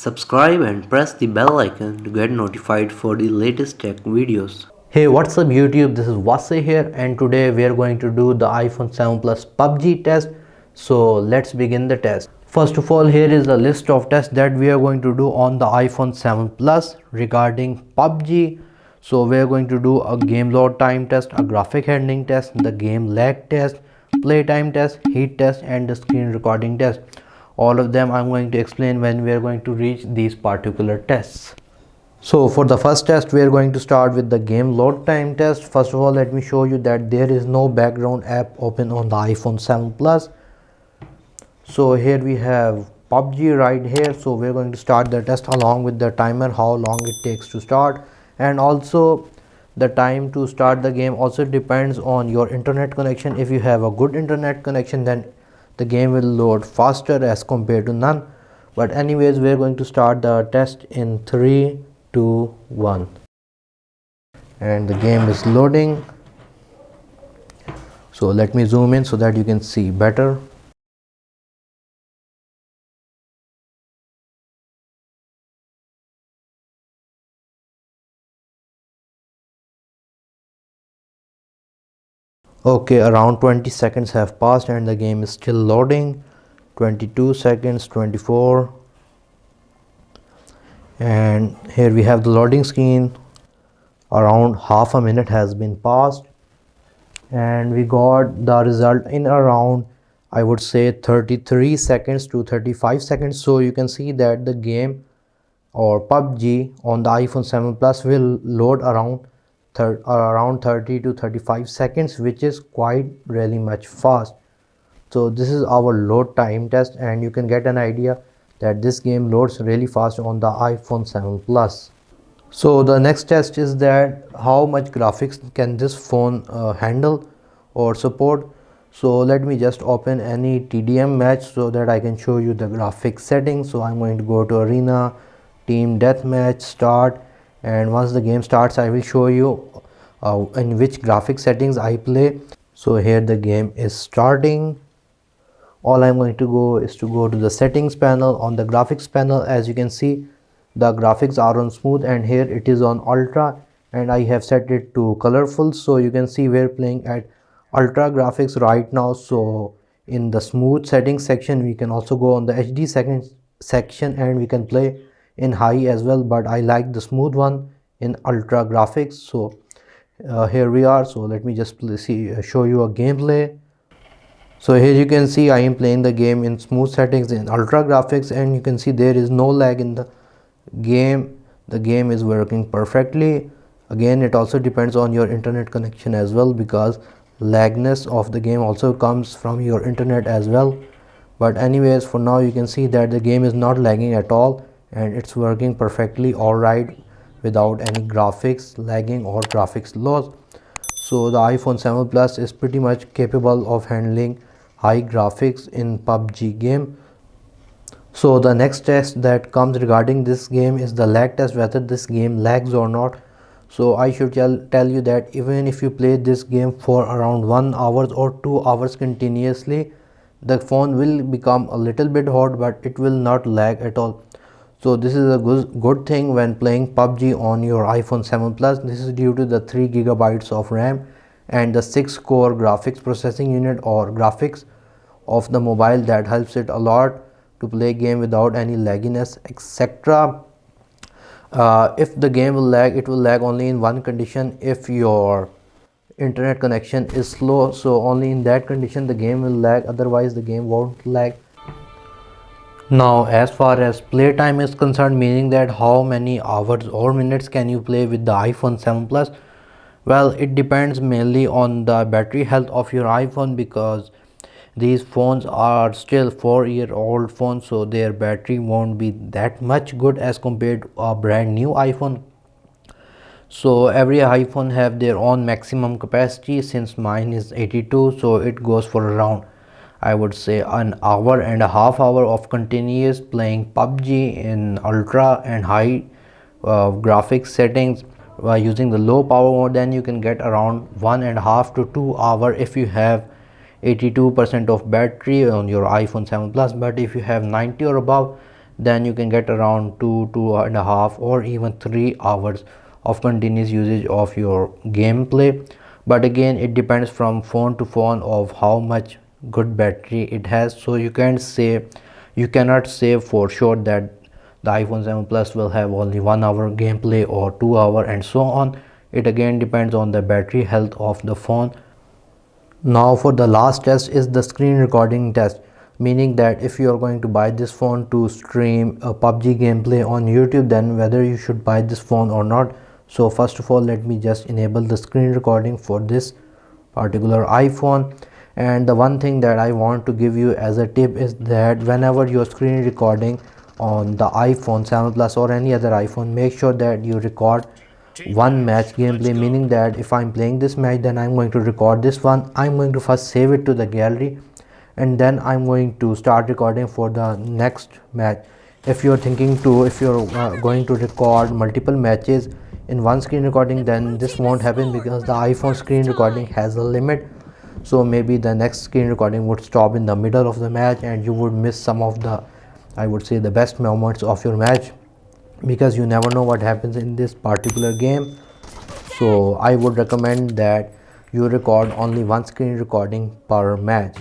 Subscribe and press the bell icon to get notified for the latest tech videos. Hey, what's up YouTube? This is Wasay here, and today we are going to do the iPhone 7 Plus PUBG test. So let's begin the test. First of all, here is a list of tests that we are going to do on the iPhone 7 Plus regarding PUBG. So we are going to do a game load time test, a graphic handling test, the game lag test, playtime test, heat test, and the screen recording test. All of them I'm going to explain when we are going to reach these particular tests. So for the first test, we are going to start with the game load time test. First of all, let me show you that there is no background app open on the iPhone 7 Plus. So here we have PUBG right here. So we're going to start the test along with the timer, how long it takes to start. And also the time to start the game also depends on your internet connection. If you have a good internet connection, then the game will load faster as compared to none. But anyways, we're going to start the test in 3, 2, 1, and the game is loading. So let me zoom in so that you can see better. Okay, around 20 seconds have passed and the game is still loading. 22 seconds, 24, and here we have the loading screen. Around half a minute has been passed and we got the result in around, I would say, 33 seconds to 35 seconds. So you can see that the game or PUBG on the iPhone 7 Plus will load around 30 to 35 seconds, which is quite really much fast. So this is our load time test, and you can get an idea that this game loads really fast on the iPhone 7 Plus. So the next test is that how much graphics can this phone handle or support. So let me just open any TDM match so that I can show you the graphics settings. So I'm going to go to arena, team deathmatch, start, and once the game starts I will show you in which graphic settings I play. So here the game is starting. All I'm going to go is to go to the settings panel. On the graphics panel, as you can see, the graphics are on smooth and here it is on ultra, and I have set it to colorful. So you can see we're playing at ultra graphics right now. So in the smooth settings section we can also go on the HD section and we can play in high as well, but I like the smooth one in ultra graphics. So here we are. So let me just show you a gameplay. So here you can see I am playing the game in smooth settings in ultra graphics, and you can see there is no lag in the game. The game is working perfectly. Again, it also depends on your internet connection as well, because lagness of the game also comes from your internet as well. But anyways, for now you can see that the game is not lagging at all and it's working perfectly alright without any graphics lagging or graphics loss. So the iPhone 7 Plus is pretty much capable of handling high graphics in PUBG game. So the next test that comes regarding this game is the lag test, whether this game lags or not. So I should tell you that even if you play this game for around 1 hour or 2 hours continuously, the phone will become a little bit hot, but it will not lag at all. So this is a good thing when playing PUBG on your iPhone 7 Plus. This is due to the 3 gigabytes of RAM and the 6 core graphics processing unit or graphics of the mobile that helps it a lot to play game without any lagginess, etc. If the game will lag, it will lag only in one condition: if your internet connection is slow. So only in that condition the game will lag, otherwise the game won't lag. Now as far as playtime is concerned, meaning that how many hours or minutes can you play with the iPhone 7 Plus, well, it depends mainly on the battery health of your iPhone, because these phones are still 4-year-old phones, so their battery won't be that much good as compared to a brand new iPhone. So every iPhone have their own maximum capacity. Since mine is 82, so it goes for around, I would say, an hour and a half hour of continuous playing PUBG in ultra and high graphics settings using the low power mode. Then you can get around 1.5 to 2 hour if you have 82% of battery on your iPhone 7 Plus. But if you have 90 or above, then you can get around 2.5 or even 3 hours of continuous usage of your gameplay. But again, it depends from phone to phone of how much good battery it has, so you cannot say for sure that the iPhone 7 Plus will have only 1 hour gameplay or 2 hour and so on. It again depends on the battery health of the phone. Now for the last test is the screen recording test, meaning that if you are going to buy this phone to stream a PUBG gameplay on YouTube, then whether you should buy this phone or not. So first of all, let me just enable the screen recording for this particular iPhone. And the one thing that I want to give you as a tip is that whenever you're screen recording on the iPhone 7 Plus or any other iPhone, make sure that you record one match gameplay, meaning that if I'm playing this match, then I'm going to record this one. I'm going to first save it to the gallery, and then I'm going to start recording for the next match. If you're going to record multiple matches in one screen recording, then this won't happen because the iPhone screen recording has a limit. So maybe the next screen recording would stop in the middle of the match and you would miss some of the, I would say, the best moments of your match, because you never know what happens in this particular game. So I would recommend that you record only one screen recording per match.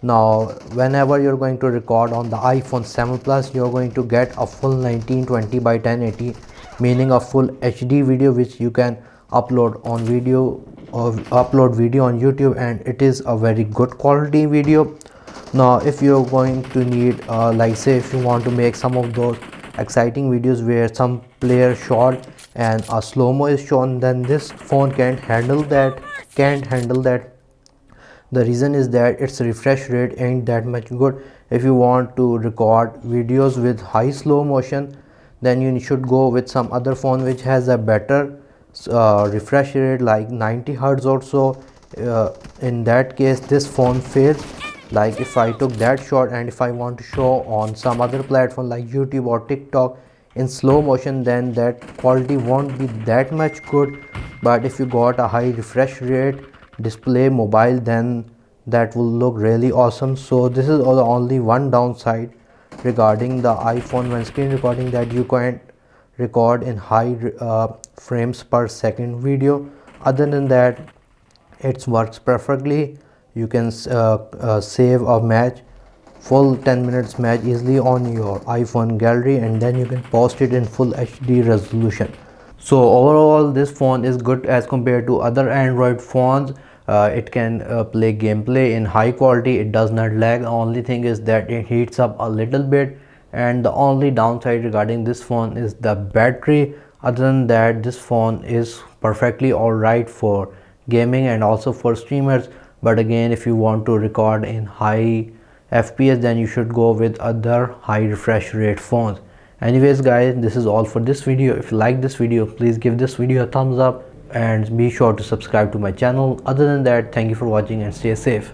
Now whenever you're going to record on the iPhone 7 Plus, you're going to get a full 1920 by 1080, meaning a full HD video which you can upload video on YouTube, and it is a very good quality video. Now if you're going to need like say if you want to make some of those exciting videos where some player shot and a slow-mo is shown, then this phone can't handle that. The reason is that its refresh rate ain't that much good. If you want to record videos with high slow motion, then you should go with some other phone which has a better refresh rate like 90 hertz or so. In that case this phone fails. Like if I took that shot and if I want to show on some other platform like YouTube or TikTok in slow motion, then that quality won't be that much good. But if you got a high refresh rate display mobile, then that will look really awesome. So this is the only one downside regarding the iPhone when screen recording, that you can't record in high frames per second video. Other than that, it works perfectly. You can save a match, full 10 minutes match easily on your iPhone gallery, and then you can post it in full HD resolution. So overall this phone is good as compared to other Android phones. It can play gameplay in high quality, it does not lag. The only thing is that it heats up a little bit, and the only downside regarding this phone is the battery. Other than that, this phone is perfectly alright for gaming and also for streamers. But again, if you want to record in high FPS, then you should go with other high refresh rate phones. Anyways guys, this is all for this video. If you like this video, please give this video a thumbs up and be sure to subscribe to my channel. Other than that, thank you for watching and stay safe.